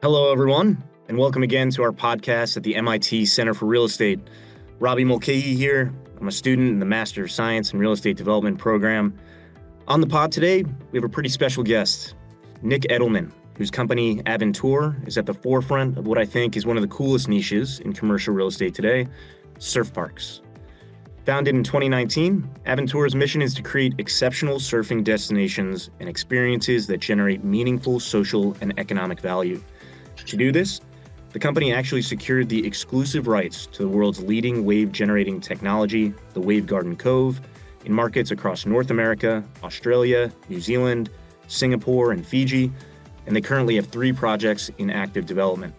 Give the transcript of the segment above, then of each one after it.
Hello, everyone, and welcome again to our podcast at the MIT Center for Real Estate. Robbie Mulcahy here. I'm a student in the Master of Science in Real Estate Development program. On the pod today, we have a pretty special guest, Nick Edelman, whose company Aventuur is at the forefront of what I think is one of the coolest niches in commercial real estate today, surf parks. Founded in 2019, Aventuur's mission is to create exceptional surfing destinations and experiences that generate meaningful social and economic value. To do this, the company actually secured the exclusive rights to the world's leading wave-generating technology, the Wavegarden Cove, in markets across North America, Australia, New Zealand, Singapore, and Fiji, and they currently have 3 projects in active development.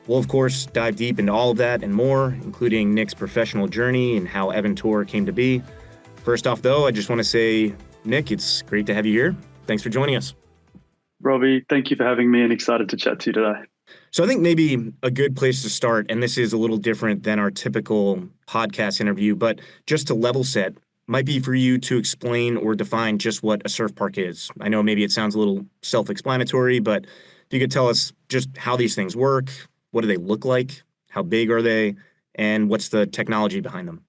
We'll, of course, dive deep into all of that and more, including Nick's professional journey and how Aventuur came to be. First off, though, I just want to say, Nick, it's great to have you here. Thanks for joining us. Robbie, thank you for having me and excited to chat to you today. So I think maybe a good place to start, and this is a little different than our typical podcast interview, but just to level set, might be for you to explain or define just what a surf park is. I know maybe it sounds a little self-explanatory, but if you could tell us just how these things work, what do they look like, how big are they, and what's the technology behind them?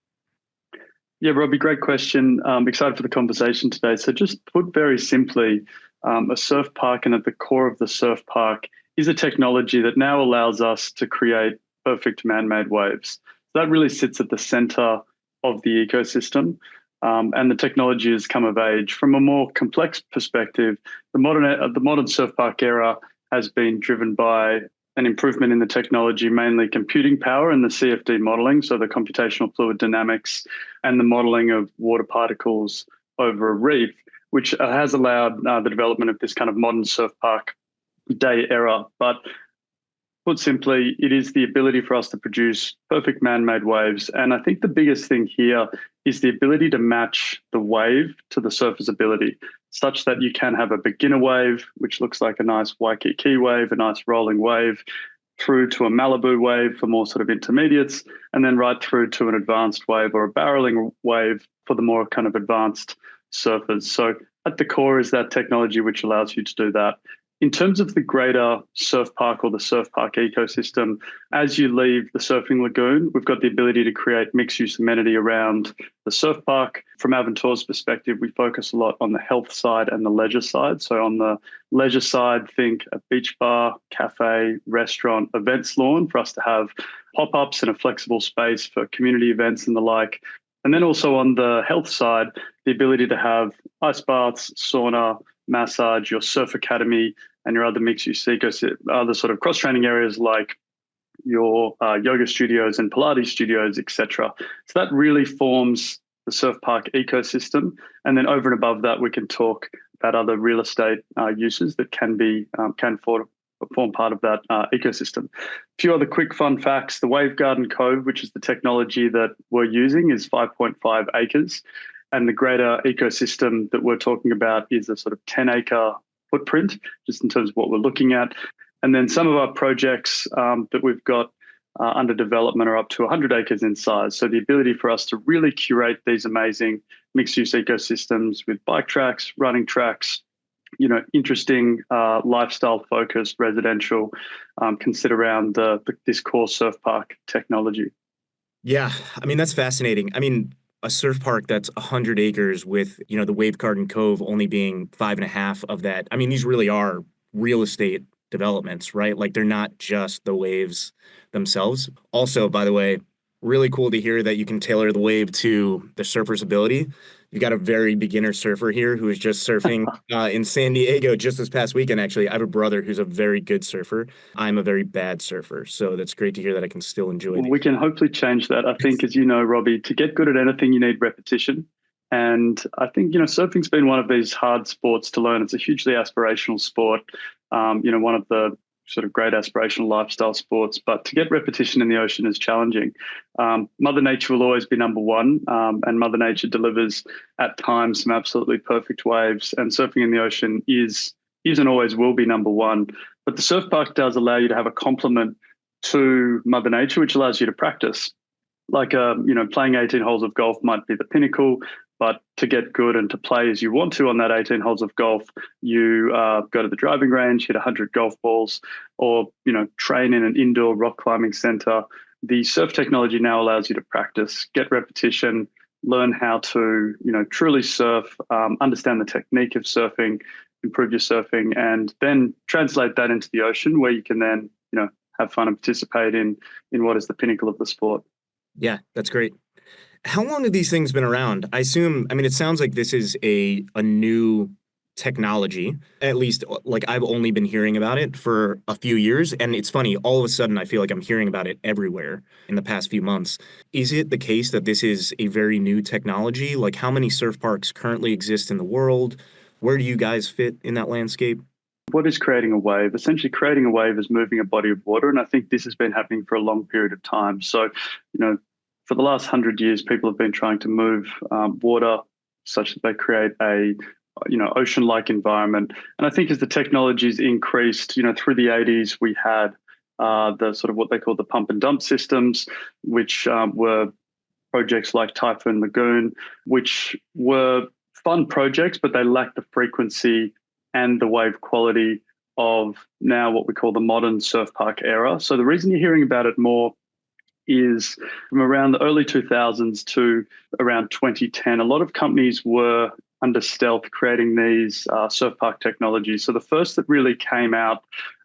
Yeah, Robbie, great question. Excited for the conversation today. So just put very simply, a surf park, and at the core of the surf park is a technology that now allows us to create perfect man-made waves. So that really sits at the center of the ecosystem. And the technology has come of age. From a more complex perspective, the modern surf park era has been driven by an improvement in the technology, mainly computing power and the CFD modeling, so the computational fluid dynamics and the modeling of water particles over a reef, which has allowed the development of this kind of modern surf park day era. But put simply, it is the ability for us to produce perfect man-made waves. And I think the biggest thing here is the ability to match the wave to the surfer's ability, such that you can have a beginner wave, which looks like a nice Waikiki wave, a nice rolling wave, through to a Malibu wave for more sort of intermediates, and then right through to an advanced wave or a barreling wave for the more kind of advanced surfers. So at the core is that technology which allows you to do that. In terms of the greater surf park or the surf park ecosystem, as you leave the surfing lagoon, we've got the ability to create mixed-use amenity around the surf park. From Aventuur's perspective, we focus a lot on the health side and the leisure side. So on the leisure side, think a beach bar, cafe, restaurant, events lawn for us to have pop-ups and a flexible space for community events and the like. And then also on the health side, the ability to have ice baths, sauna, massage, your surf academy, and your other mixed-use other sort of cross-training areas like your yoga studios and Pilates studios, etc. So that really forms the surf park ecosystem. And then over and above that, we can talk about other real estate uses that can form part of that ecosystem. A few other quick fun facts. The Wavegarden Cove, which is the technology that we're using, is 5.5 acres. And the greater ecosystem that we're talking about is a sort of 10-acre footprint, just in terms of what we're looking at. And then some of our projects that we've got under development are up to 100 acres in size. So the ability for us to really curate these amazing mixed-use ecosystems with bike tracks, running tracks, interesting lifestyle-focused residential can sit around this core surf park technology. Yeah, I mean, that's fascinating. I mean, a surf park that's 100 acres with, the Wavegarden Cove only being 5.5 of that. I mean, these really are real estate developments, right? Like they're not just the waves themselves. Also, by the way, really cool to hear that you can tailor the wave to the surfer's ability. You've got a very beginner surfer here who is just surfing in San Diego just this past weekend, actually. I have a brother who's a very good surfer. I'm a very bad surfer. So that's great to hear that I can still enjoy it. We can hopefully change that. I think, as you know, Robbie, to get good at anything, you need repetition. And I think, surfing's been one of these hard sports to learn. It's a hugely aspirational sport, one of the sort of great aspirational lifestyle sports, but to get repetition in the ocean is challenging. Mother Nature will always be number one, and Mother Nature delivers at times some absolutely perfect waves, and surfing in the ocean is and always will be number one. But the surf park does allow you to have a complement to Mother Nature, which allows you to practice. Like, playing 18 holes of golf might be the pinnacle, But to get good and to play as you want to on that 18 holes of golf, you go to the driving range, hit 100 golf balls, or train in an indoor rock climbing center. The surf technology now allows you to practice, get repetition, learn how to truly surf, understand the technique of surfing, improve your surfing, and then translate that into the ocean where you can then have fun and participate in what is the pinnacle of the sport. Yeah, that's great. How long have these things been around? I mean, it sounds like this is a new technology. At least, like, I've only been hearing about it for a few years. And it's funny, all of a sudden, I feel like I'm hearing about it everywhere in the past few months. Is it the case that this is a very new technology? Like, how many surf parks currently exist in the world? Where do you guys fit in that landscape? What is creating a wave? Essentially, creating a wave is moving a body of water. And I think this has been happening for a long period of time. So, for the last 100 years, people have been trying to move water such that they create a ocean-like environment. And I think as the technologies increased, through the 80s, we had the sort of what they call the pump and dump systems, which were projects like Typhoon Lagoon, which were fun projects, but they lacked the frequency and the wave quality of now what we call the modern surf park era. So the reason you're hearing about it more is from around the early 2000s to around 2010, a lot of companies were under stealth creating these surf park technologies. So the first that really came out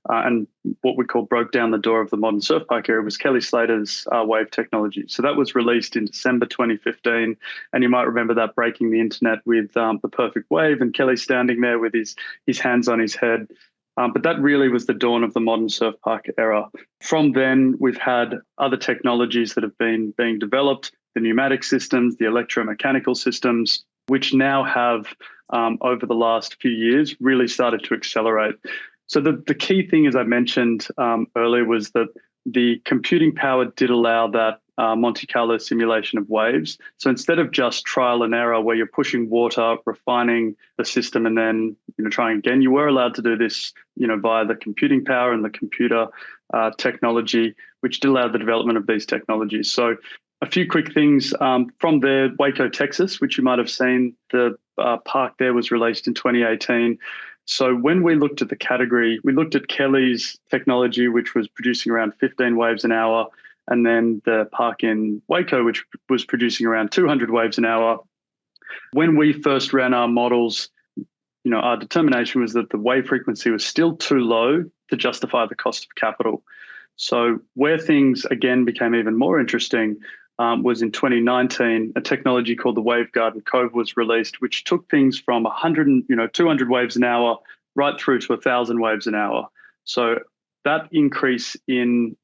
and what we call broke down the door of the modern surf park era was Kelly Slater's wave technology. So that was released in December 2015. And you might remember that breaking the internet with the perfect wave and Kelly standing there with his hands on his head. But that really was the dawn of the modern surf park era. From then, we've had other technologies that have been being developed, the pneumatic systems, the electromechanical systems, which now have, over the last few years, really started to accelerate. So the key thing, as I mentioned earlier, was that the computing power did allow that Monte Carlo simulation of waves. So instead of just trial and error where you're pushing water, refining the system, and then trying again, you were allowed to do this via the computing power and the computer technology, which did allow the development of these technologies. So a few quick things from there. Waco, Texas, which you might have seen, the park there was released in 2018. So when we looked at the category, we looked at Kelly's technology, which was producing around 15 waves an hour, and then the park in Waco, which was producing around 200 waves an hour. When we first ran our models, our determination was that the wave frequency was still too low to justify the cost of capital. So where things, again, became even more interesting was in 2019, a technology called the Wavegarden Cove was released, which took things from 200 waves an hour right through to 1,000 waves an hour. So that increase in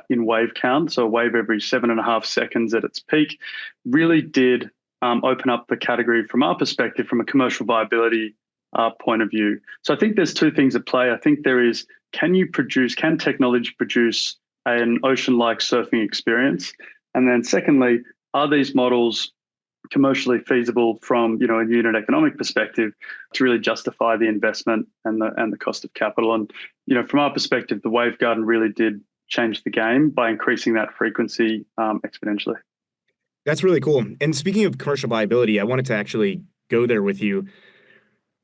wave count, so a wave every 7.5 seconds at its peak, really did open up the category from our perspective, from a commercial viability point of view. So I think there's two things at play. I think there is, can technology produce an ocean-like surfing experience? And then secondly, are these models commercially feasible from a unit economic perspective to really justify the investment and the cost of capital? And from our perspective, the Wavegarden really did change the game by increasing that frequency exponentially. That's really cool. And speaking of commercial viability, I wanted to actually go there with you.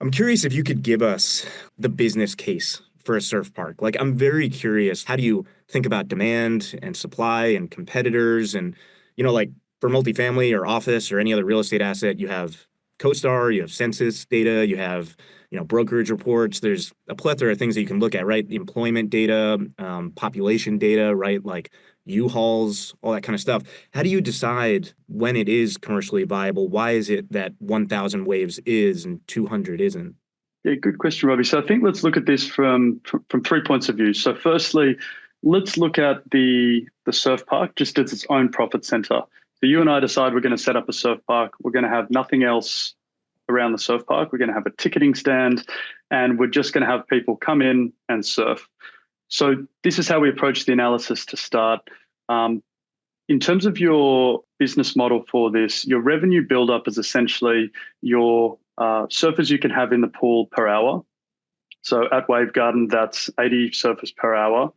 I'm curious if you could give us the business case for a surf park. Like, I'm very curious, how do you think about demand and supply and competitors? And, like for multifamily or office or any other real estate asset, you have CoStar, you have census data, you have, brokerage reports. There's a plethora of things that you can look at, right? The employment data, population data, right? Like U-Hauls, all that kind of stuff. How do you decide when it is commercially viable? Why is it that 1,000 waves is and 200 isn't? Yeah, good question, Robbie. So I think let's look at this from 3 points of view. So firstly, let's look at the surf park just as its own profit center. So you and I decide we're going to set up a surf park. We're going to have nothing else around the surf park. We're going to have a ticketing stand, and we're just going to have people come in and surf. So this is how we approach the analysis to start. In terms of your business model for this, your revenue buildup is essentially your surfers you can have in the pool per hour. So at Wavegarden, that's 80 surfers per hour,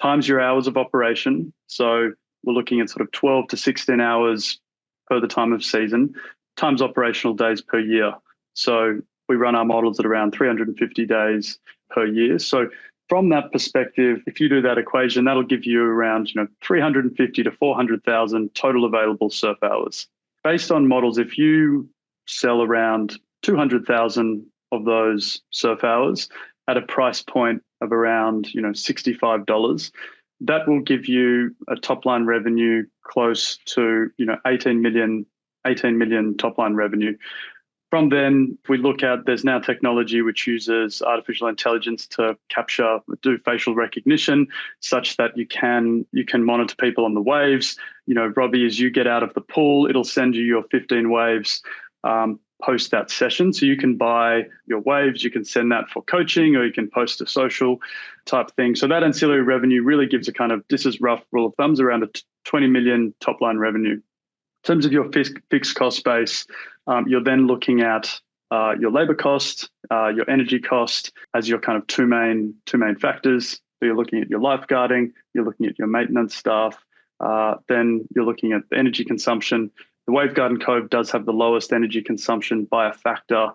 times your hours of operation. So we're looking at sort of 12 to 16 hours per the time of season, times operational days per year. So we run our models at around 350 days per year. So from that perspective, if you do that equation, that'll give you around 350 to 400,000 total available surf hours. Based on models, if you sell around 200,000 of those surf hours at a price point of around $65, that will give you a top line revenue close to 18 million top line revenue. From then, we look at, there's now technology which uses artificial intelligence to do facial recognition, such that you can monitor people on the waves. Robbie, as you get out of the pool, it'll send you your 15 waves post that session. So you can buy your waves, you can send that for coaching, or you can post a social type thing. So that ancillary revenue really gives a kind of, this is rough rule of thumbs, around a 20 million top line revenue. In terms of your fixed cost base, you're then looking at your labor cost, your energy cost as your kind of two main factors. So you're looking at your lifeguarding, you're looking at your maintenance staff, then you're looking at the energy consumption. The Wavegarden Cove does have the lowest energy consumption by a factor,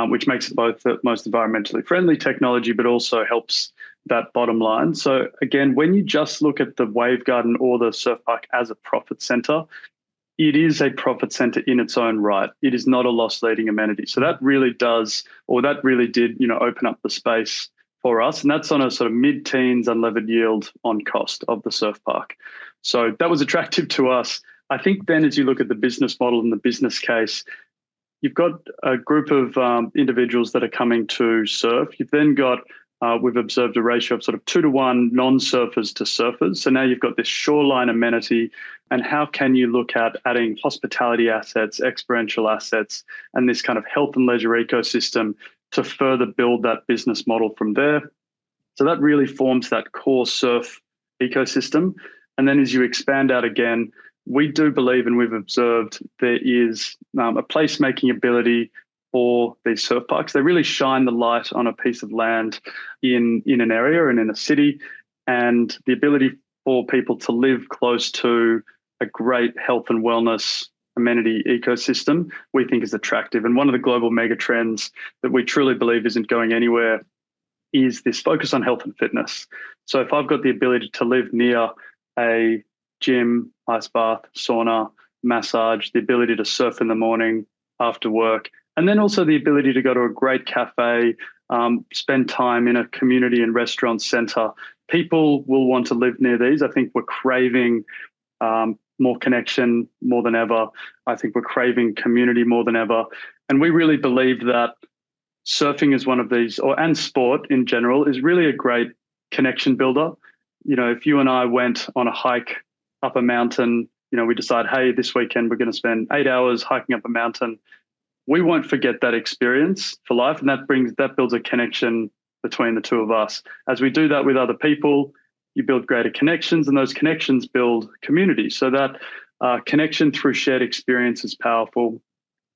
which makes it both the most environmentally friendly technology, but also helps that bottom line. So again, when you just look at the Wavegarden or the surf park as a profit center, it is a profit center in its own right. It is not a loss-leading amenity. So that really did, open up the space for us. And that's on a sort of mid-teens unlevered yield on cost of the surf park. So that was attractive to us. I think then as you look at the business model and the business case, you've got a group of individuals that are coming to surf. You've then got, we've observed a ratio of sort of 2-to-1 non-surfers to surfers. So now you've got this shoreline amenity. And how can you look at adding hospitality assets, experiential assets, and this kind of health and leisure ecosystem to further build that business model from there? So that really forms that core surf ecosystem. And then as you expand out again, we do believe, and we've observed, there is a placemaking ability for these surf parks. They really shine the light on a piece of land in an area and in a city, and the ability for people to live close to a great health and wellness amenity ecosystem, we think is attractive. And one of the global mega trends that we truly believe isn't going anywhere is this focus on health and fitness. So if I've got the ability to live near a gym, ice bath, sauna, massage, the ability to surf in the morning after work, and then also the ability to go to a great cafe, spend time in a community and restaurant center, people will want to live near these. I think we're craving more connection more than ever. I think we're craving community more than ever. And we really believe that surfing is one of these, and sport in general, is really a great connection builder. If you and I went on a hike up a mountain, we decide, hey, this weekend we're going to spend 8 hours hiking up a mountain. We won't forget that experience for life. And that builds a connection between the two of us. As we do that with other people, you build greater connections, and those connections build community. So that connection through shared experience is powerful.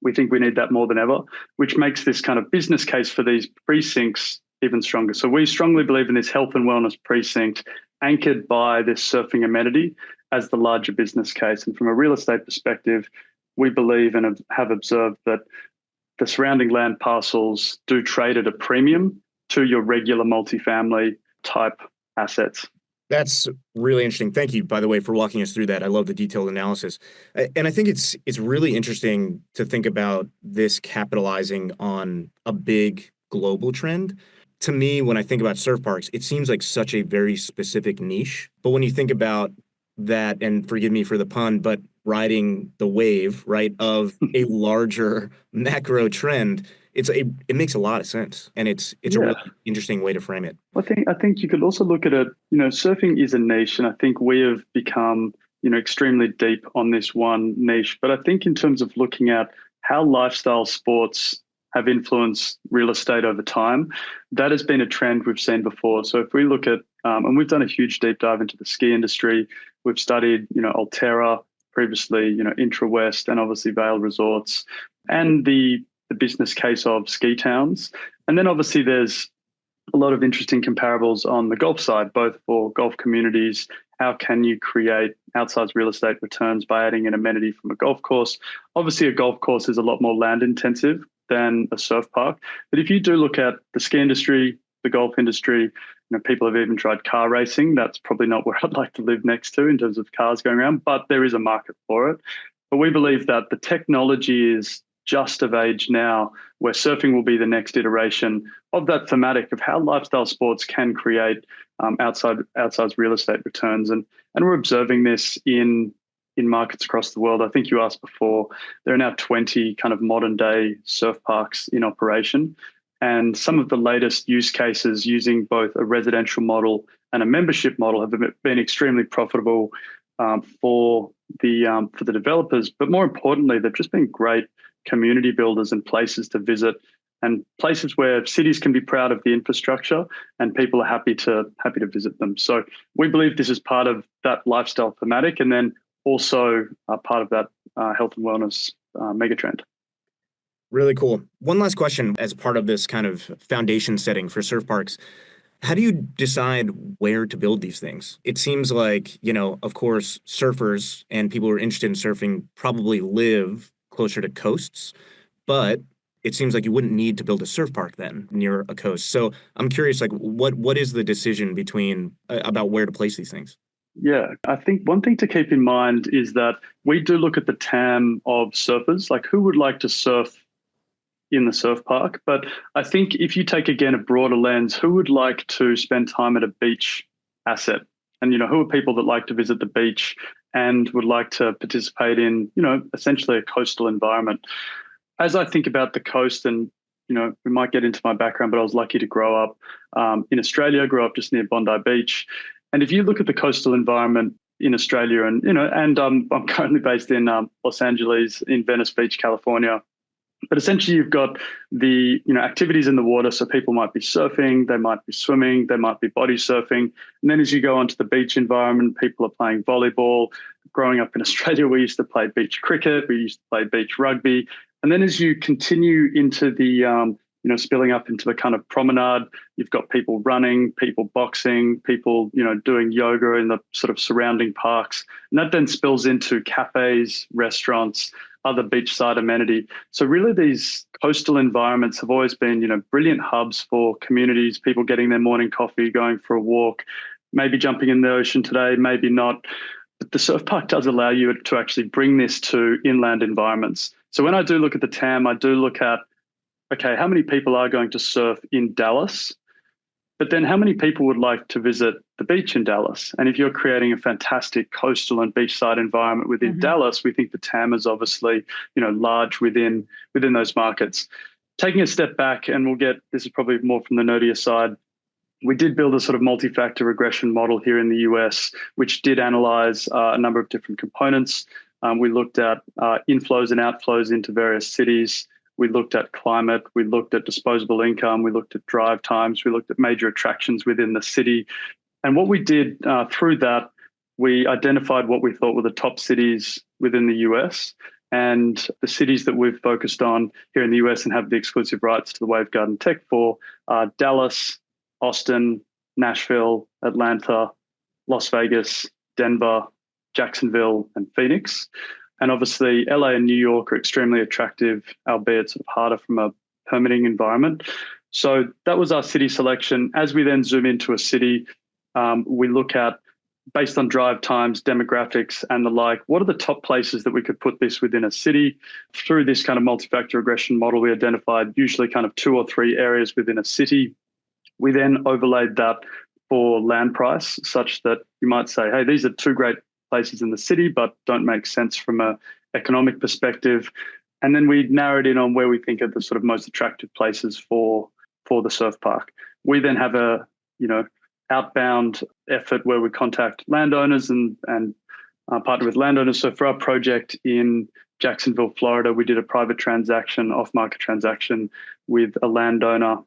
We think we need that more than ever, which makes this kind of business case for these precincts even stronger. So we strongly believe in this health and wellness precinct anchored by this surfing amenity as the larger business case. And from a real estate perspective, we believe and have observed that the surrounding land parcels do trade at a premium to your regular multifamily type assets. That's really interesting. Thank you, by the way, for walking us through that. I love the detailed analysis. And I think it's really interesting to think about this capitalizing on a big global trend. To me, when I think about surf parks, it seems like such a very specific niche. But when you think about that, and forgive me for the pun, but riding the wave, right, of a larger macro trend, it makes a lot of sense, and it's a really interesting way to frame it. I think you could also look at it. Surfing is a niche, and I think we have become extremely deep on this one niche. But I think in terms of looking at how lifestyle sports have influenced real estate over time, that has been a trend we've seen before. So if we look at, and we've done a huge deep dive into the ski industry, we've studied Altera previously, Intra-West, and obviously Vail Resorts, and the business case of ski towns. And then obviously there's a lot of interesting comparables on the golf side, both for golf communities. How can you create outsized real estate returns by adding an amenity from a golf course. Obviously, a golf course is a lot more land intensive than a surf park. But if you do look at the ski industry, the golf industry, people have even tried car racing. That's probably not where I'd like to live next to in terms of cars going around, but there is a market for it. But we believe that the technology is just of age now where surfing will be the next iteration of that thematic of how lifestyle sports can create outside real estate returns. And we're observing this in markets across the world. I think you asked before, there are now 20 kind of modern day surf parks in operation. And some of the latest use cases using both a residential model and a membership model have been extremely profitable for the developers. But more importantly, they've just been great community builders and places to visit, and places where cities can be proud of the infrastructure and people are happy to visit them. So we believe this is part of that lifestyle thematic, and then also part of that health and wellness megatrend. Really cool. One last question as part of this kind of foundation setting for surf parks. How do you decide where to build these things? It seems like, of course, surfers and people who are interested in surfing probably live closer to coasts, but it seems like you wouldn't need to build a surf park then near a coast. So I'm curious, like, what is the decision between about where to place these things? Yeah, I think one thing to keep in mind is that we do look at the TAM of surfers, like who would like to surf in the surf park. But I think if you take, again, a broader lens, who would like to spend time at a beach asset? And, who are people that like to visit the beach and would like to participate in, essentially a coastal environment? As I think about the coast, and, we might get into my background, but I was lucky to grow up in Australia, grew up just near Bondi Beach. And if you look at the coastal environment in Australia, and I'm currently based in Los Angeles, in Venice Beach, California. But essentially, you've got the activities in the water. So people might be surfing, they might be swimming, they might be body surfing. And then as you go onto the beach environment, people are playing volleyball. Growing up in Australia, we used to play beach cricket, we used to play beach rugby. And then as you continue into the spilling up into the kind of promenade, you've got people running, people boxing, people doing yoga in the sort of surrounding parks. And that then spills into cafes, restaurants, other beachside amenity. So really these coastal environments have always been, brilliant hubs for communities, people getting their morning coffee, going for a walk, maybe jumping in the ocean today, maybe not. But the surf park does allow you to actually bring this to inland environments. So when I do look at the TAM, I do look at, okay, how many people are going to surf in Dallas? But then how many people would like to visit the beach in Dallas? And if you're creating a fantastic coastal and beachside environment within Dallas, we think the TAM is obviously, large within those markets. Taking a step back, and this is probably more from the nerdier side, we did build a sort of multi-factor regression model here in the US, which did analyze a number of different components. We looked at inflows and outflows into various cities. We looked at climate, we looked at disposable income, we looked at drive times, we looked at major attractions within the city. And what we did through that, we identified what we thought were the top cities within the US. And the cities that we've focused on here in the US and have the exclusive rights to the Wavegarden Tech for are Dallas, Austin, Nashville, Atlanta, Las Vegas, Denver, Jacksonville, and Phoenix. And obviously, LA and New York are extremely attractive, albeit sort of harder from a permitting environment. So that was our city selection. As we then zoom into a city, we look at, based on drive times, demographics, and the like, what are the top places that we could put this within a city? Through this kind of multi-factor regression model, we identified usually kind of 2 or 3 areas within a city. We then overlaid that for land price, such that you might say, hey, these are 2 great places in the city, but don't make sense from an economic perspective. And then we narrowed in on where we think are the sort of most attractive places for the surf park. We then have a, outbound effort where we contact landowners and partner with landowners. So for our project in Jacksonville, Florida, we did a private transaction, off-market transaction with a landowner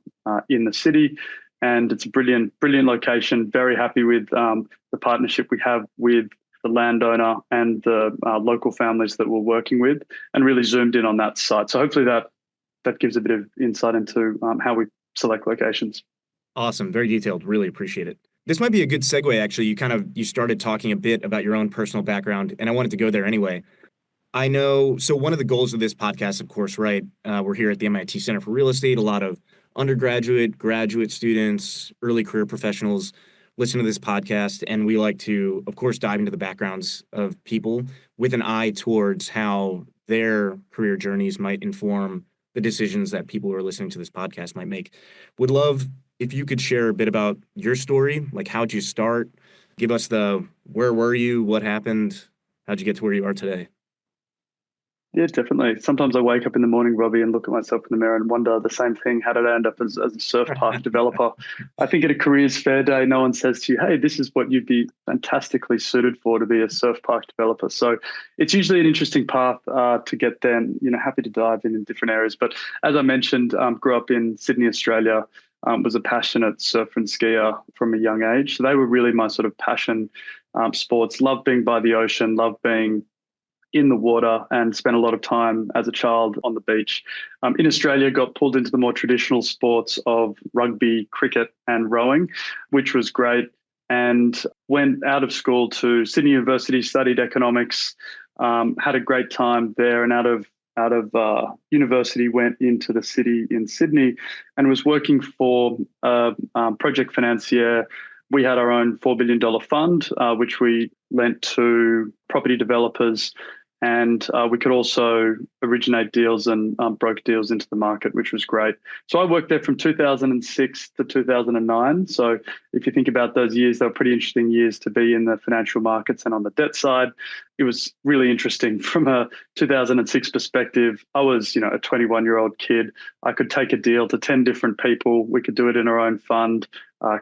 in the city. And it's a brilliant location. Very happy with the partnership we have with the landowner and the local families that we're working with, and really zoomed in on that site. So hopefully that gives a bit of insight into how we select locations. Awesome. Very detailed. Really appreciate it. This might be a good segue, actually. You started talking a bit about your own personal background, and I wanted to go there anyway. I know. So one of the goals of this podcast, of course, right? We're here at the MIT Center for Real Estate. A lot of undergraduate, graduate students, early career professionals listen to this podcast, and we like to, of course, dive into the backgrounds of people with an eye towards how their career journeys might inform the decisions that people who are listening to this podcast might make. Would love if you could share a bit about your story, like how'd you start? Give us the where were you, what happened, how'd you get to where you are today? Yeah, definitely. Sometimes I wake up in the morning, Robbie, and look at myself in the mirror and wonder the same thing. How did I end up as a surf park developer? I think at a careers fair day, no one says to you, hey, this is what you'd be fantastically suited for, to be a surf park developer. So it's usually an interesting path to get there, and, happy to dive in different areas. But as I mentioned, grew up in Sydney, Australia, was a passionate surfer and skier from a young age. So they were really my sort of passion sports. Loved being by the ocean, loved being in the water, and spent a lot of time as a child on the beach. In Australia, got pulled into the more traditional sports of rugby, cricket, and rowing, which was great. And went out of school to Sydney University, studied economics, had a great time there, and out of university went into the city in Sydney and was working for a project financier. We had our own $4 billion fund, which we lent to property developers, and we could also originate deals and broker deals into the market, which was great. So I worked there from 2006 to 2009. So if you think about those years, they were pretty interesting years to be in the financial markets and on the debt side. It was really interesting from a 2006 perspective. I was, a 21-year-old kid. I could take a deal to 10 different people. We could do it in our own fund.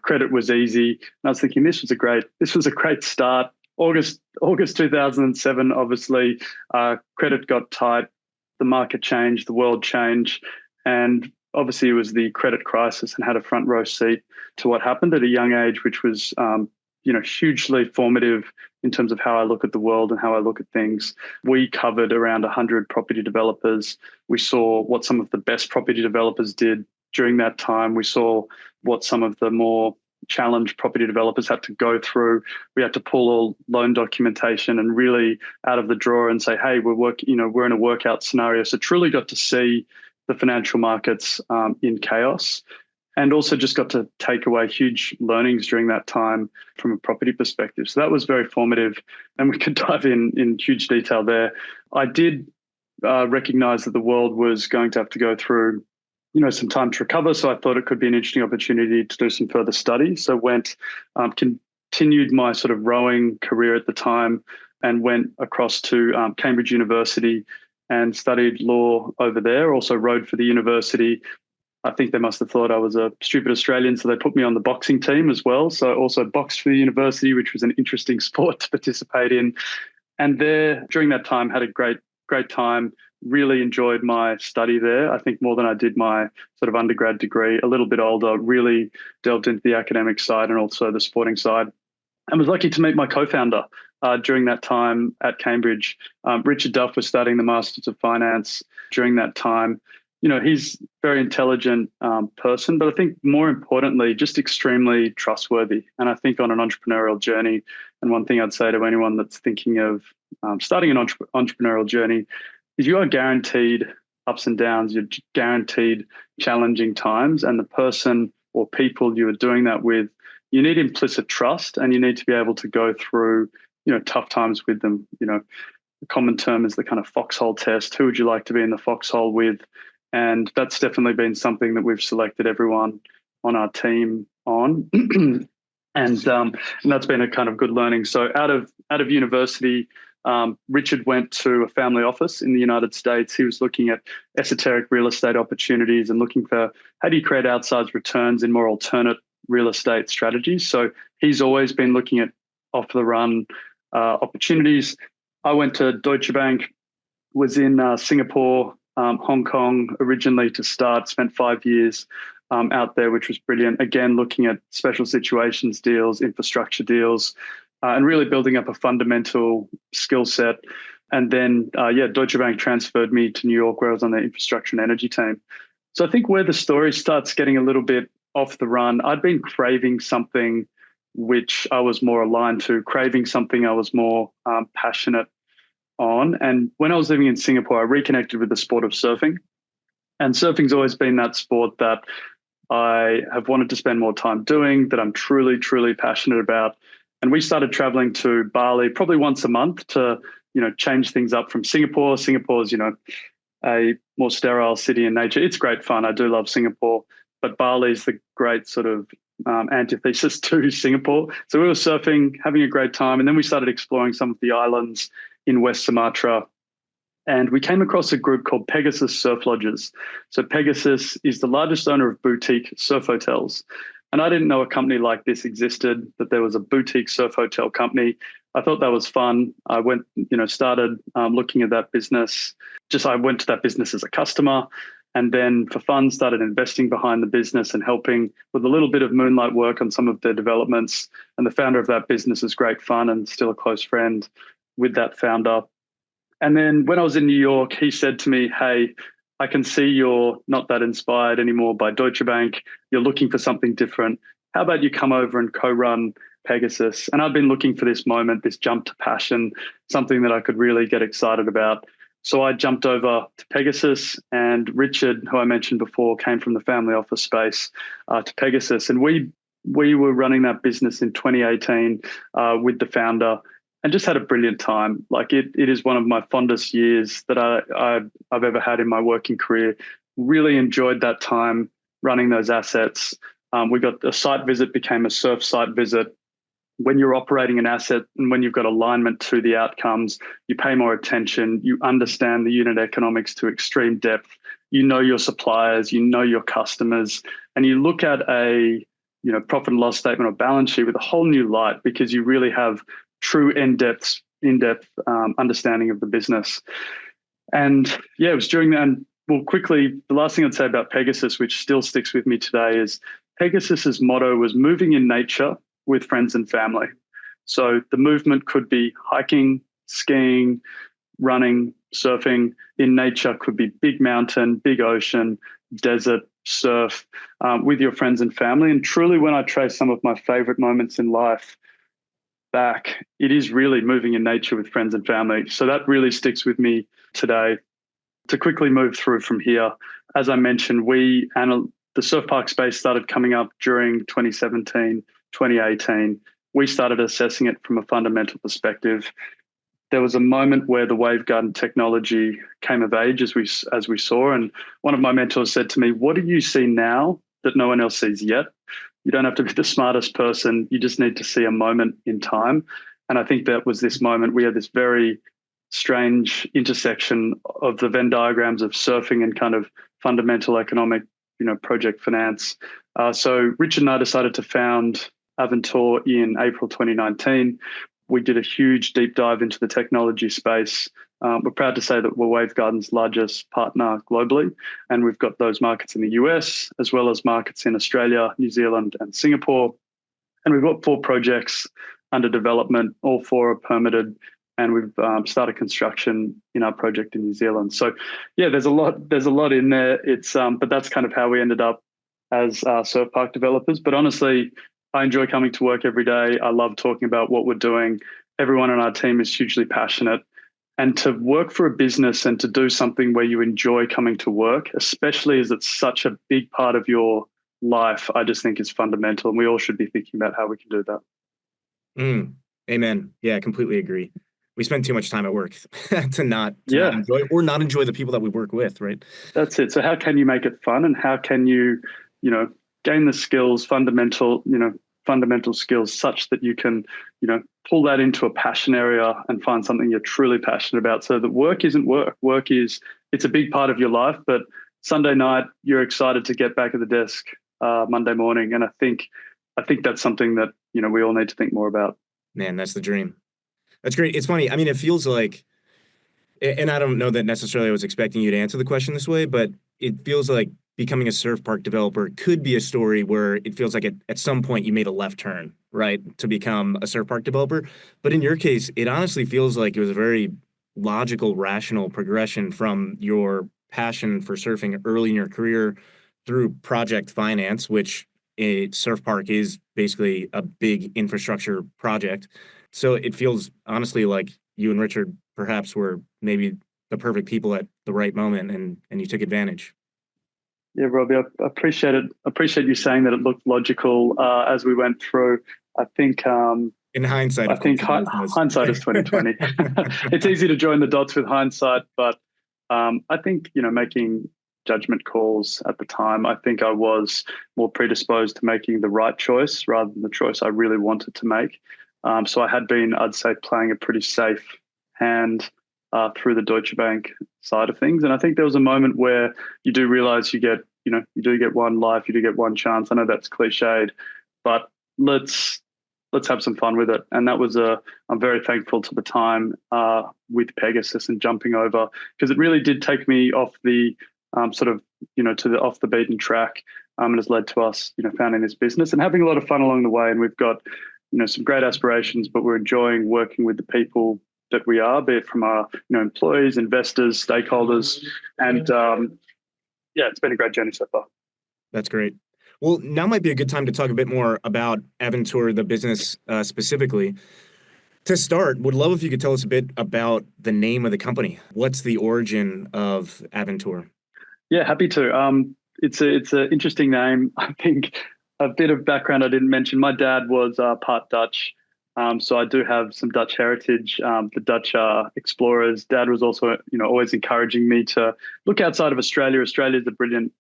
Credit was easy. And I was thinking this was a great start. August 2007, obviously, credit got tight, the market changed, the world changed, and obviously it was the credit crisis, and had a front row seat to what happened at a young age, which was hugely formative in terms of how I look at the world and how I look at things. We covered around 100 property developers. We saw what some of the best property developers did during that time. We saw what some of the more challenged property developers had to go through. We had to pull all loan documentation and really out of the drawer and say, hey, we're in a workout scenario. So truly got to see the financial markets in chaos, and also just got to take away huge learnings during that time from a property perspective. So that was very formative, and we could dive in huge detail there. I did recognize that the world was going to have to go through some time to recover. So I thought it could be an interesting opportunity to do some further study. So continued my sort of rowing career at the time, and went across to Cambridge University and studied law over there. Also rowed for the university. I think they must have thought I was a stupid Australian, so they put me on the boxing team as well. So also boxed for the university, which was an interesting sport to participate in. And there, during that time, had a great time. Really enjoyed my study there. I think more than I did my sort of undergrad degree. A little bit older, really delved into the academic side and also the sporting side, and was lucky to meet my co-founder during that time at Cambridge. Richard Duff was studying the Masters of Finance during that time. He's a very intelligent person, but I think more importantly, just extremely trustworthy. And I think on an entrepreneurial journey, and one thing I'd say to anyone that's thinking of starting an entrepreneurial journey is you are guaranteed ups and downs, you're guaranteed challenging times, and the person or people you are doing that with, you need implicit trust, and you need to be able to go through, tough times with them. The common term is the kind of foxhole test. Who would you like to be in the foxhole with? And that's definitely been something that we've selected everyone on our team on. And that's been a kind of good learning. So out of university, Richard went to a family office in the United States. He was looking at esoteric real estate opportunities and looking for how do you create outsized returns in more alternate real estate strategies. So he's always been looking at off-the-run opportunities. I went to Deutsche Bank, was in Singapore, Hong Kong originally to start, spent 5 years out there, which was brilliant. Again, looking at special situations deals, infrastructure deals, and really building up a fundamental skill set. And then, Deutsche Bank transferred me to New York, where I was on the infrastructure and energy team. So I think where the story starts getting a little bit off the run, I'd been craving something which I was more aligned to, craving something I was more passionate on. And when I was living in Singapore, I reconnected with the sport of surfing. And surfing's always been that sport that I have wanted to spend more time doing, that I'm truly, truly passionate about. And we started traveling to Bali probably once a month to, change things up from Singapore. Singapore's, a more sterile city in nature. It's great fun. I do love Singapore, but Bali's the great sort of antithesis to Singapore. So we were surfing, having a great time. And then we started exploring some of the islands in West Sumatra. And we came across a group called Pegasus Surf Lodges. So Pegasus is the largest owner of boutique surf hotels. And I didn't know a company like this existed, that there was a boutique surf hotel company. I thought that was fun. I went, started looking at that business. I went to that business as a customer, and then for fun started investing behind the business and helping with a little bit of moonlight work on some of their developments. And the founder of that business is great fun and still a close friend with that founder. And then when I was in New York, he said to me, "Hey, I can see you're not that inspired anymore by Deutsche Bank. You're looking for something different. How about you come over and co-run Pegasus?" And I've been looking for this moment, this jump to passion, something that I could really get excited about. So I jumped over to Pegasus, and Richard, who I mentioned before, came from the family office space to Pegasus. And we were running that business in 2018 with the founder, and just had a brilliant time. Like it is one of my fondest years that I've ever had in my working career. Really enjoyed that time running those assets. We got a site visit, became a surf site visit. When you're operating an asset and when you've got alignment to the outcomes, you pay more attention. You understand the unit economics to extreme depth. You know your suppliers, you know your customers, and you look at a profit and loss statement or balance sheet with a whole new light, because you really have true in-depth understanding of the business. And it was during that. And well, quickly, the last thing I'd say about Pegasus, which still sticks with me today, is Pegasus's motto was moving in nature with friends and family. So the movement could be hiking, skiing, running, surfing. In nature could be big mountain, big ocean, desert, surf, with your friends and family. And truly, when I trace some of my favorite moments in life back, it is really moving in nature with friends and family. So that really sticks with me today. To quickly move through from here, as I mentioned, the surf park space started coming up during 2017, 2018. We started assessing it from a fundamental perspective. There was a moment where the Wavegarden technology came of age, as we saw, and one of my mentors said to me, "What do you see now that no one else sees yet? You don't have to be the smartest person. You just need to see a moment in time." And I think that was this moment. We had this very strange intersection of the Venn diagrams of surfing and kind of fundamental economic, project finance. So Richard and I decided to found Aventuur in April 2019. We did a huge deep dive into the technology space. We're proud to say that we're Wavegarden's largest partner globally, and we've got those markets in the US as well as markets in Australia, New Zealand, and Singapore. And we've got 4 projects under development. All 4 are permitted, and we've started construction in our project in New Zealand. So, there's a lot in there. It's but that's kind of how we ended up as surf park developers. But honestly, I enjoy coming to work every day. I love talking about what we're doing. Everyone on our team is hugely passionate. And to work for a business and to do something where you enjoy coming to work, especially as it's such a big part of your life, I just think is fundamental. And we all should be thinking about how we can do that. Amen. Yeah, I completely agree. We spend too much time at work to not enjoy or not enjoy the people that we work with, right? That's it. So how can you make it fun, and how can you, gain the skills, fundamental skills, such that you can, pull that into a passion area and find something you're truly passionate about, so that work isn't work. It's a big part of your life, but Sunday night you're excited to get back at the desk Monday morning. And I think that's something that, we all need to think more about. Man, that's the dream. That's great. It's funny. I mean, it feels like, and I don't know that necessarily I was expecting you to answer the question this way, but it feels like becoming a surf park developer could be a story where it feels like at some point you made a left turn, right, to become a surf park developer. But in your case, it honestly feels like it was a very logical, rational progression from your passion for surfing early in your career through project finance, which a surf park is basically a big infrastructure project. So it feels honestly like you and Richard perhaps were maybe the perfect people at the right moment, and you took advantage. Yeah, Robbie, I appreciate it. I appreciate you saying that it looked logical as we went through. I think In hindsight, I of course, think it always does. hindsight is 2020. It's easy to join the dots with hindsight, but I think making judgment calls at the time. I think I was more predisposed to making the right choice rather than the choice I really wanted to make. So I had been, I'd say, playing a pretty safe hand through the Deutsche Bank side of things, and I think there was a moment where you do realize you do get one life, you do get one chance. I know that's cliched, but let's have some fun with it. And that was I'm very thankful to the time with Pegasus and jumping over, because it really did take me off the to the off the beaten track, and has led to us founding this business and having a lot of fun along the way. And we've got some great aspirations, but we're enjoying working with the people that we are, be it from our employees, investors, stakeholders, and yeah, it's been a great journey so far. That's great. Well, now might be a good time to talk a bit more about Aventuur, the business specifically. To start, would love if you could tell us a bit about the name of the company. What's the origin of Aventuur? Yeah, happy to. It's an interesting name. I think a bit of background I didn't mention. My dad was part Dutch, so I do have some Dutch heritage. The Dutch explorers. Dad was also always encouraging me to look outside of Australia. Australia is a brilliant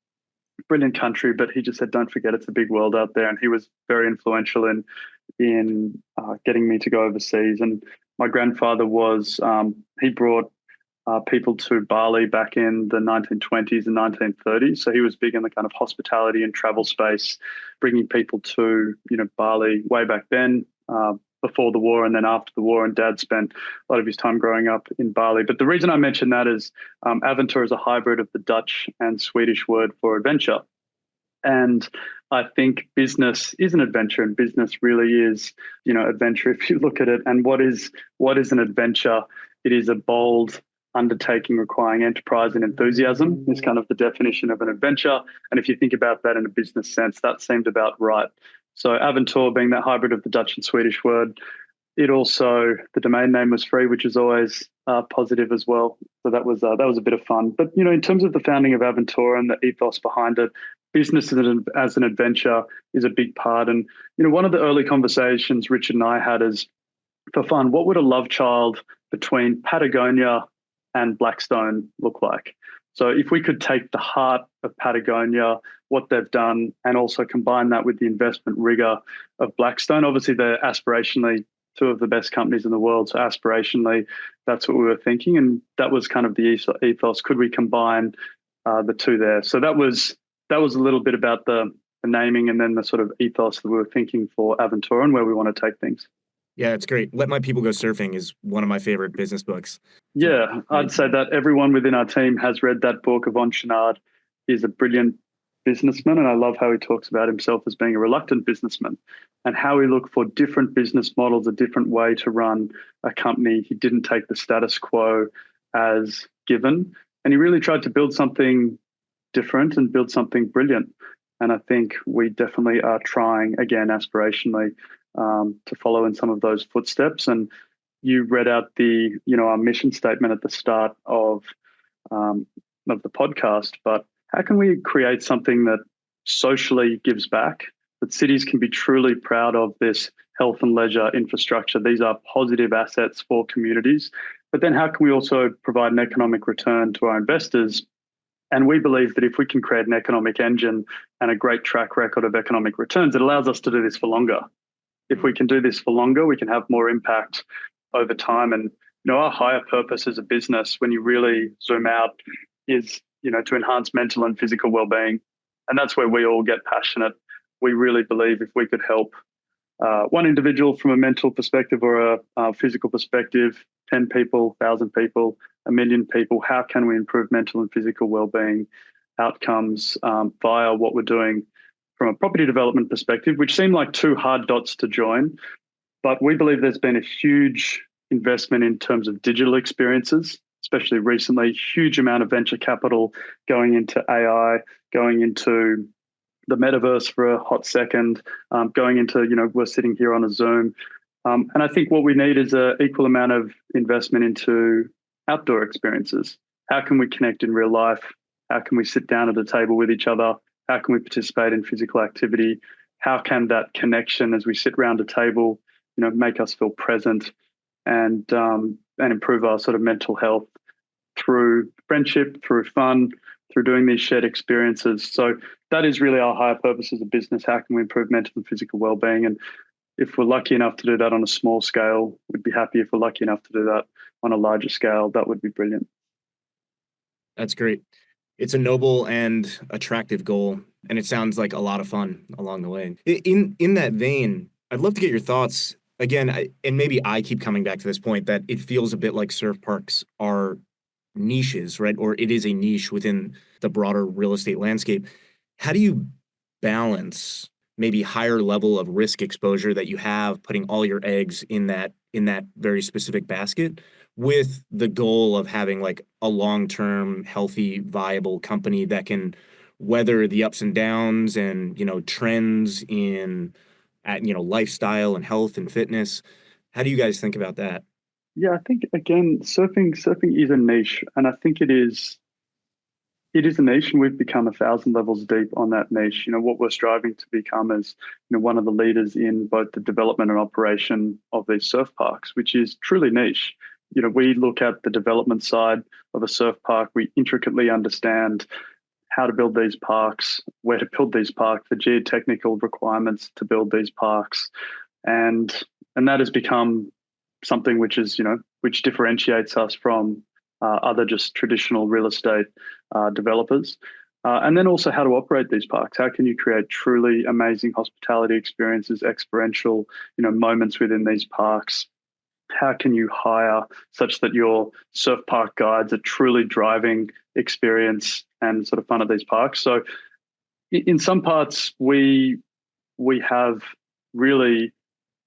country, but he just said, don't forget it's a big world out there. And he was very influential in getting me to go overseas. And my grandfather was he brought people to Bali back in the 1920s and 1930s. So he was big in the kind of hospitality and travel space, bringing people to Bali way back then. Before the war and then after the war, and Dad spent a lot of his time growing up in Bali. But the reason I mention that is Aventuur is a hybrid of the Dutch and Swedish word for adventure. And I think business is an adventure, and business really is, adventure if you look at it. And what is an adventure? It is a bold undertaking requiring enterprise and enthusiasm is kind of the definition of an adventure. And if you think about that in a business sense, that seemed about right. So Aventuur being that hybrid of the Dutch and Swedish word, it also, the domain name was free, which is always positive as well. So that was a bit of fun. But in terms of the founding of Aventuur and the ethos behind it, business as an adventure is a big part. And one of the early conversations Richard and I had is, for fun, what would a love child between Patagonia and Blackstone look like? So if we could take the heart of Patagonia, what they've done, and also combine that with the investment rigor of Blackstone, obviously they're aspirationally two of the best companies in the world. So aspirationally, that's what we were thinking. And that was kind of the ethos. Could we combine the two there? So that was a little bit about the naming and then the sort of ethos that we were thinking for Aventuur and where we want to take things. Yeah, it's great. Let My People Go Surfing is one of my favorite business books. Yeah, I'd say that everyone within our team has read that book. Yvon Chouinard is a brilliant businessman, and I love how he talks about himself as being a reluctant businessman and how he looked for different business models, a different way to run a company. He didn't take the status quo as given, and he really tried to build something different and build something brilliant. And I think we definitely are trying, again, aspirationally, to follow in some of those footsteps. And you read out our mission statement at the start of the podcast, but how can we create something that socially gives back, that cities can be truly proud of this health and leisure infrastructure? These are positive assets for communities. But then how can we also provide an economic return to our investors? And we believe that if we can create an economic engine and a great track record of economic returns, it allows us to do this for longer. If we can do this for longer, we can have more impact over time. And our higher purpose as a business, when you really zoom out, is to enhance mental and physical well-being. And that's where we all get passionate. We really believe if we could help one individual from a mental perspective or a physical perspective, 10 people, 1,000 people, 1,000,000 people, how can we improve mental and physical well-being outcomes via what we're doing from a property development perspective, which seem like two hard dots to join. But we believe there's been a huge investment in terms of digital experiences, especially recently, huge amount of venture capital going into AI, going into the metaverse for a hot second, going into, we're sitting here on a Zoom. And I think what we need is an equal amount of investment into outdoor experiences. How can we connect in real life? How can we sit down at a table with each other? How can we participate in physical activity? How can that connection as we sit around a table, make us feel present and improve our sort of mental health through friendship, through fun, through doing these shared experiences. So that is really our higher purpose as a business. How can we improve mental and physical well-being? And if we're lucky enough to do that on a small scale, we'd be happy. If we're lucky enough to do that on a larger scale, that would be brilliant. That's great. It's a noble and attractive goal, and it sounds like a lot of fun along the way. In that vein, I'd love to get your thoughts again, and maybe I keep coming back to this point that it feels a bit like surf parks are niches, right? Or it is a niche within the broader real estate landscape. How do you balance maybe higher level of risk exposure that you have, putting all your eggs in that very specific basket, with the goal of having like a long-term, healthy, viable company that can weather the ups and downs and, trends in lifestyle and health and fitness? How do you guys think about that? Yeah, I think again, surfing is a niche, and I think it is a niche, and we've become 1,000 levels deep on that niche. What we're striving to become is, one of the leaders in both the development and operation of these surf parks, which is truly niche. We look at the development side of a surf park. We intricately understand how to build these parks, where to build these parks, the geotechnical requirements to build these parks, and that has become something which is, which differentiates us from other just traditional real estate developers. And then also how to operate these parks. How can you create truly amazing hospitality experiences, experiential, moments within these parks? How can you hire such that your surf park guides are truly driving experience and sort of fun at these parks? So in some parts, we have really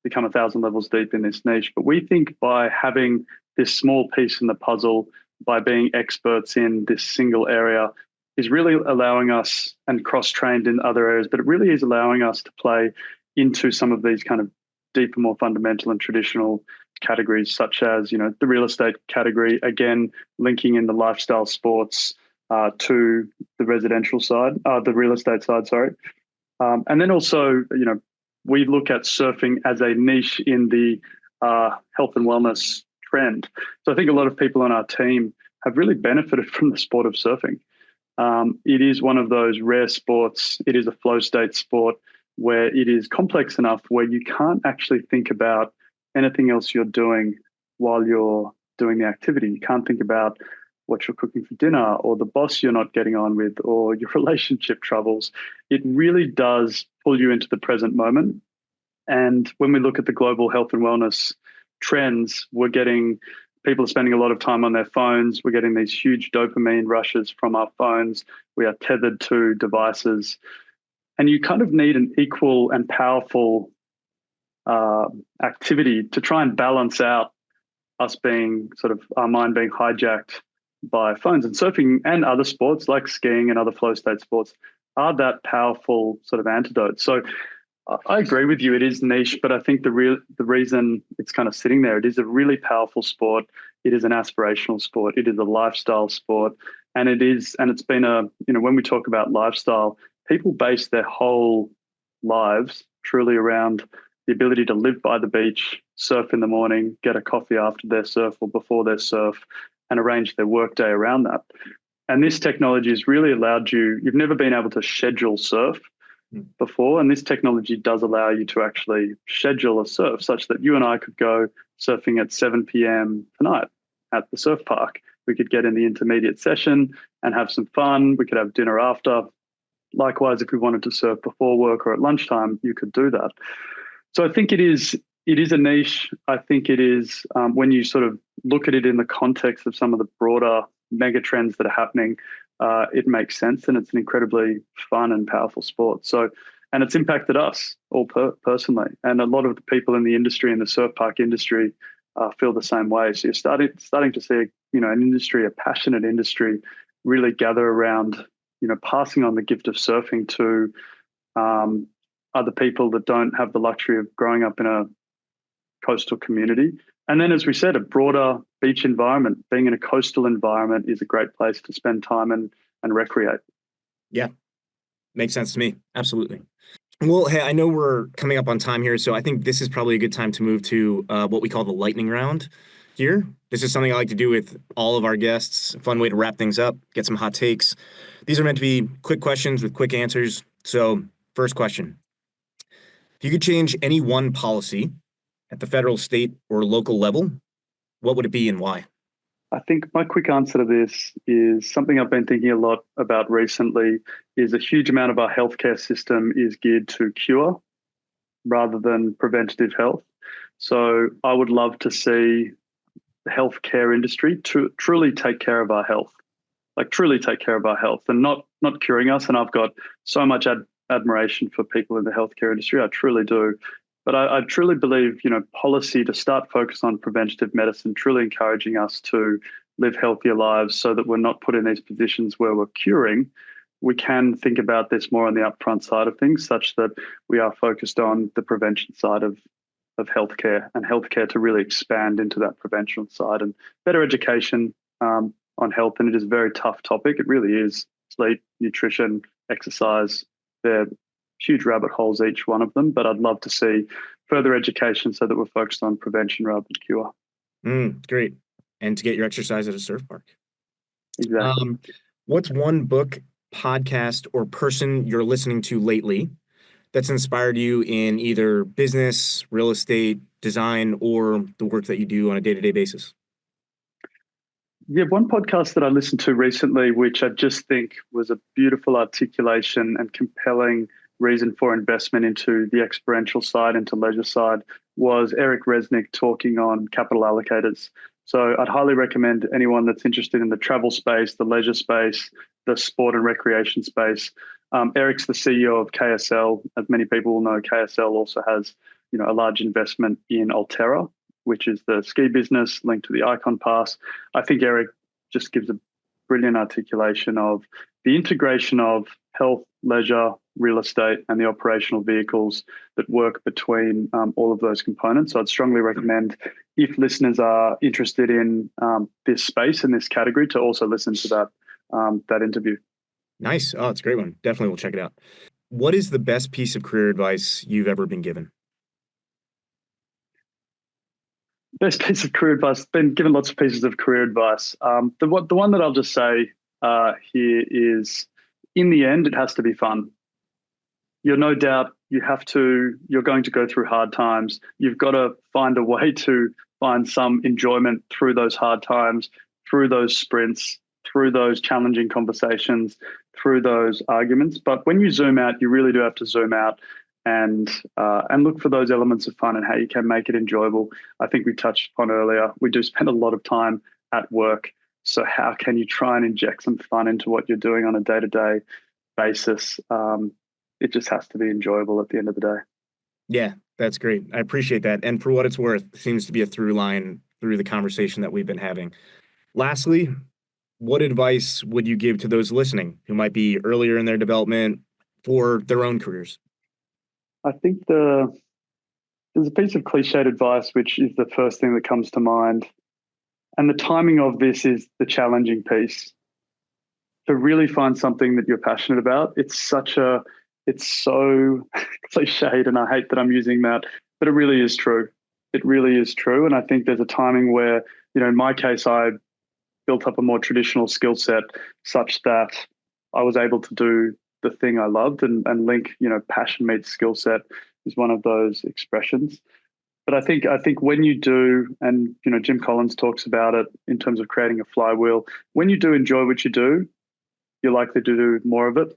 become 1,000 levels deep in this niche. But we think by having this small piece in the puzzle, by being experts in this single area, is really allowing us, and cross-trained in other areas, but it really is allowing us to play into some of these kind of deeper, more fundamental and traditional categories, such as, the real estate category, again, linking in the lifestyle sports to the residential side, the real estate side, sorry. And then also, we look at surfing as a niche in the health and wellness trend. So I think a lot of people on our team have really benefited from the sport of surfing. It is one of those rare sports. It is a flow state sport where it is complex enough where you can't actually think about anything else you're doing while you're doing the activity. You can't think about what you're cooking for dinner, or the boss you're not getting on with, or your relationship troubles. It really does pull you into the present moment. And when we look at the global health and wellness trends, people are spending a lot of time on their phones. We're getting these huge dopamine rushes from our phones. We are tethered to devices. And you kind of need an equal and powerful activity to try and balance out us being sort of our mind being hijacked by phones. And surfing and other sports like skiing and other flow state sports are that powerful sort of antidote. So I agree with you. It is niche, but I think the reason it's kind of sitting there, it is a really powerful sport. It is an aspirational sport. It is a lifestyle sport. And it's been when we talk about lifestyle, people base their whole lives truly around the ability to live by the beach, surf in the morning, get a coffee after their surf or before their surf, and arrange their workday around that. And this technology has really allowed you've never been able to schedule surf before. And this technology does allow you to actually schedule a surf such that you and I could go surfing at 7 p.m. tonight at the surf park. We could get in the intermediate session and have some fun. We could have dinner after. Likewise, if we wanted to surf before work or at lunchtime, you could do that. So I think it is a niche. I think it is, when you sort of look at it in the context of some of the broader mega trends that are happening, it makes sense, and it's an incredibly fun and powerful sport. So, and it's impacted us all personally, and a lot of the people in the industry, in the surf park industry, feel the same way. So you're starting to see, an industry, a passionate industry, really gather around, passing on the gift of surfing to are the people that don't have the luxury of growing up in a coastal community. And then, as we said, a broader beach environment. Being in a coastal environment is a great place to spend time and recreate. Yeah, makes sense to me. Absolutely. Well, hey, I know we're coming up on time here, so I think this is probably a good time to move to what we call the lightning round here. This is something I like to do with all of our guests. A fun way to wrap things up, get some hot takes. These are meant to be quick questions with quick answers. So, first question. If you could change any one policy at the federal, state, or local level, what would it be and why? I think my quick answer to this is something I've been thinking a lot about recently is a huge amount of our healthcare system is geared to cure rather than preventative health. So I would love to see the healthcare industry to truly take care of our health, like truly take care of our health and not curing us. And I've got so much admiration for people in the healthcare industry. I truly do. But I truly believe, policy to start focus on preventative medicine, truly encouraging us to live healthier lives so that we're not put in these positions where we're curing. We can think about this more on the upfront side of things, such that we are focused on the prevention side of healthcare and healthcare to really expand into that prevention side and better education on health. And it is a very tough topic. It really is. Sleep, nutrition, exercise, they're huge rabbit holes, each one of them, but I'd love to see further education so that we're focused on prevention rather than cure. Great. And to get your exercise at a surf park. Exactly. What's one book, podcast, or person you're listening to lately that's inspired you in either business, real estate, design, or the work that you do on a day-to-day basis? Yeah, one podcast that I listened to recently, which I just think was a beautiful articulation and compelling reason for investment into the experiential side, into leisure side, was Eric Resnick talking on capital allocators. So I'd highly recommend anyone that's interested in the travel space, the leisure space, the sport and recreation space. Eric's the CEO of KSL. As many people will know, KSL also has, a large investment in Alterra, which is the ski business linked to the Icon Pass. I think Eric just gives a brilliant articulation of the integration of health, leisure, real estate, and the operational vehicles that work between all of those components. So I'd strongly recommend, if listeners are interested in this space and this category, to also listen to that interview. Nice. Oh, it's a great one. Definitely will check it out. What is the best piece of career advice you've ever been given? Best piece of career advice. Been given lots of pieces of career advice. The one that I'll just say here is, in the end, it has to be fun. You're no doubt you're going to go through hard times. You've got to find a way to find some enjoyment through those hard times, through those sprints, through those challenging conversations, through those arguments. But when you zoom out, you really do have to zoom out and look for those elements of fun and how you can make it enjoyable. I think we touched upon earlier, we do spend a lot of time at work. So how can you try and inject some fun into what you're doing on a day-to-day basis? It just has to be enjoyable at the end of the day. Yeah, that's great. I appreciate that. And for what it's worth, it seems to be a through line through the conversation that we've been having. Lastly, what advice would you give to those listening who might be earlier in their development for their own careers? I think there's a piece of cliched advice, which is the first thing that comes to mind. And the timing of this is the challenging piece. To really find something that you're passionate about, it's so cliched, and I hate that I'm using that, but it really is true. It really is true. And I think there's a timing where, in my case, I built up a more traditional skill set such that I was able to do the thing I loved and link, passion meets skill set is one of those expressions. But I think when you do, and Jim Collins talks about it in terms of creating a flywheel, when you do enjoy what you do, you're likely to do more of it.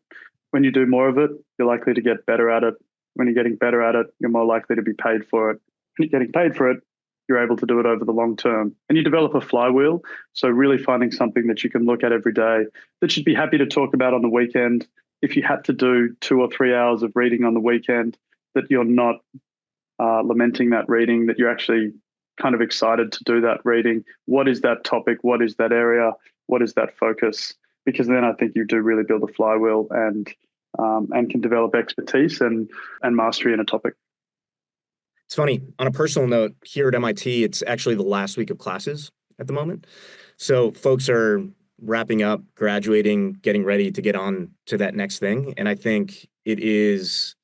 When you do more of it, you're likely to get better at it. When you're getting better at it, you're more likely to be paid for it. When you're getting paid for it, you're able to do it over the long term. And you develop a flywheel. So really finding something that you can look at every day, that you'd be happy to talk about on the weekend. If you had to do 2 or 3 hours of reading on the weekend, that you're not lamenting that reading, that you're actually kind of excited to do that reading. What is that topic? What is that area? What is that focus? Because then I think you do really build a flywheel and and can develop expertise and mastery in a topic. It's funny, on a personal note, here at MIT, it's actually the last week of classes at the moment. So folks are wrapping up, graduating, getting ready to get on to that next thing. And I think it is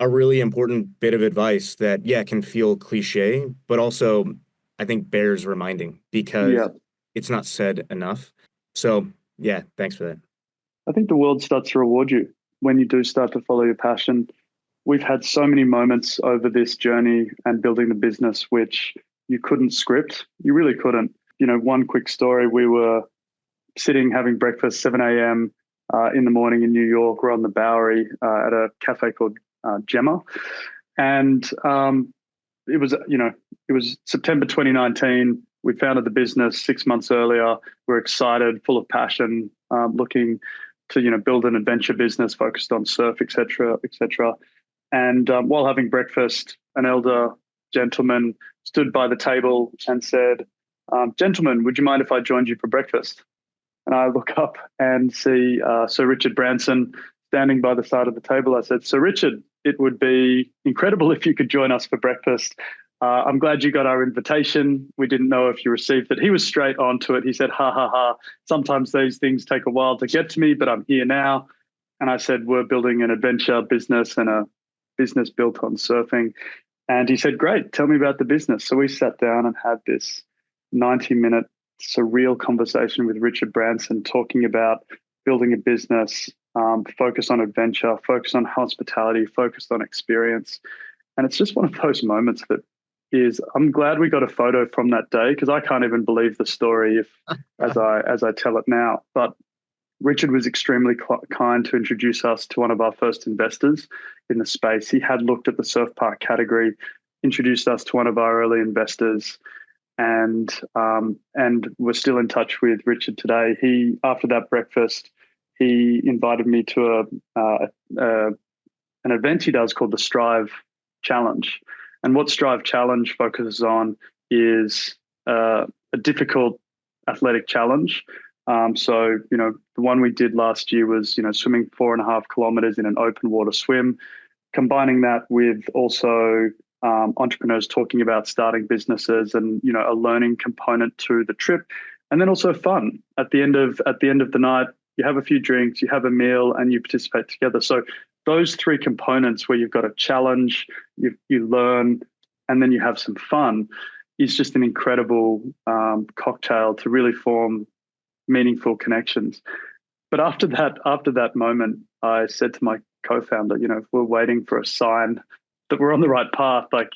a really important bit of advice that, yeah, can feel cliche, but also I think bears reminding because it's not said enough. So yeah, thanks for that. I think the world starts to reward you when you do start to follow your passion. We've had so many moments over this journey and building the business, which you couldn't script. You really couldn't. One quick story, we were sitting having breakfast, 7 a.m. In the morning in New York. We're on the Bowery at a cafe called Gemma. And it was September 2019. We founded the business 6 months earlier. We're excited, full of passion, looking to build an adventure business focused on surf, et cetera, et cetera. And while having breakfast, an elder gentleman stood by the table and said, "Gentlemen, would you mind if I joined you for breakfast?" And I look up and see Sir Richard Branson standing by the side of the table. I said, "Sir Richard, it would be incredible if you could join us for breakfast. I'm glad you got our invitation. We didn't know if you received it." He was straight on to it. He said, "Ha, ha, ha. Sometimes these things take a while to get to me, but I'm here now." And I said, "We're building an adventure business and a business built on surfing." And he said, "Great, tell me about the business." So we sat down and had this 90-minute surreal conversation with Richard Branson talking about building a business, focus on adventure, focus on hospitality, focused on experience. And it's just one of those moments that I'm glad we got a photo from that day, because I can't even believe the story as I tell it now. But Richard was extremely kind to introduce us to one of our first investors in the space. He had looked at the surf park category, introduced us to one of our early investors, and we're still in touch with Richard today. After that breakfast, he invited me to an event he does called the Strive Challenge. And what Strive Challenge focuses on is a difficult athletic challenge. So the one we did last year was, swimming 4.5 kilometers in an open water swim, combining that with also entrepreneurs talking about starting businesses and, a learning component to the trip. And then also fun. At the end of the night, you have a few drinks, you have a meal, and you participate together. So those three components where you've got a challenge, you learn, and then you have some fun is just an incredible cocktail to really form meaningful connections. But after that moment, I said to my co-founder, if we're waiting for a sign that we're on the right path, like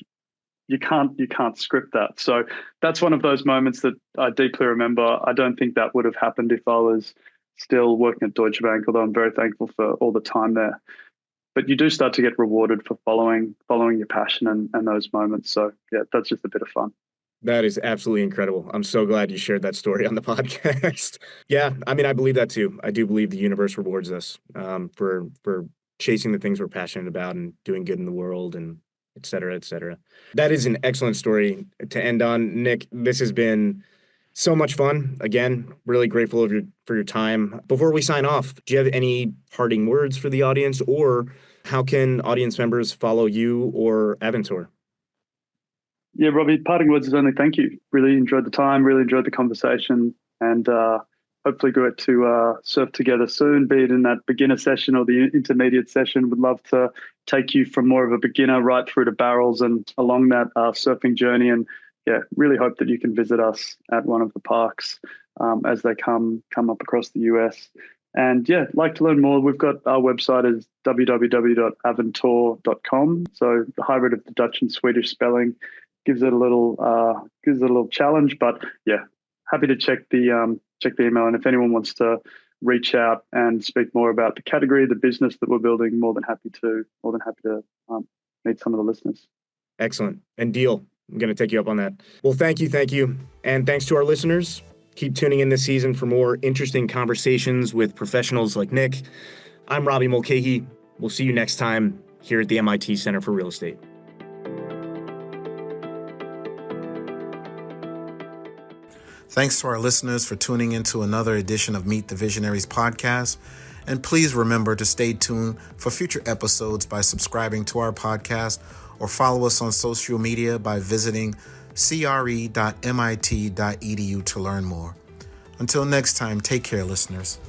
you can't script that. So that's one of those moments that I deeply remember. I don't think that would have happened if I was still working at Deutsche Bank, although I'm very thankful for all the time there. But you do start to get rewarded for following your passion and those moments. So yeah, that's just a bit of fun. That is absolutely incredible. I'm so glad you shared that story on the podcast. Yeah, I mean, I believe that too. I do believe the universe rewards us for chasing the things we're passionate about and doing good in the world and et cetera, et cetera. That is an excellent story to end on. Nick, this has been so much fun. Again, really grateful for your time. Before we sign off, do you have any parting words for the audience, or how can audience members follow you or Aventuur? Yeah, Robbie, parting words is only thank you. Really enjoyed the time, really enjoyed the conversation, and hopefully get to surf together soon, be it in that beginner session or the intermediate session. Would love to take you from more of a beginner right through to barrels and along that surfing journey. And yeah, really hope that you can visit us at one of the parks as they come up across the US. And yeah, like to learn more, we've got our website is www.aventuur.com. So the hybrid of the Dutch and Swedish spelling gives it a little challenge, but yeah, happy to check the email. And if anyone wants to reach out and speak more about the category, the business that we're building, more than happy to meet some of the listeners. Excellent. And deal. I'm going to take you up on that. Well, thank you. And thanks to our listeners. Keep tuning in this season for more interesting conversations with professionals like Nick. I'm Robbie Mulcahy. We'll see you next time here at the MIT Center for Real Estate. Thanks to our listeners for tuning into another edition of Meet the Visionaries podcast. And please remember to stay tuned for future episodes by subscribing to our podcast or follow us on social media by visiting cre.mit.edu to learn more. Until next time, take care, listeners.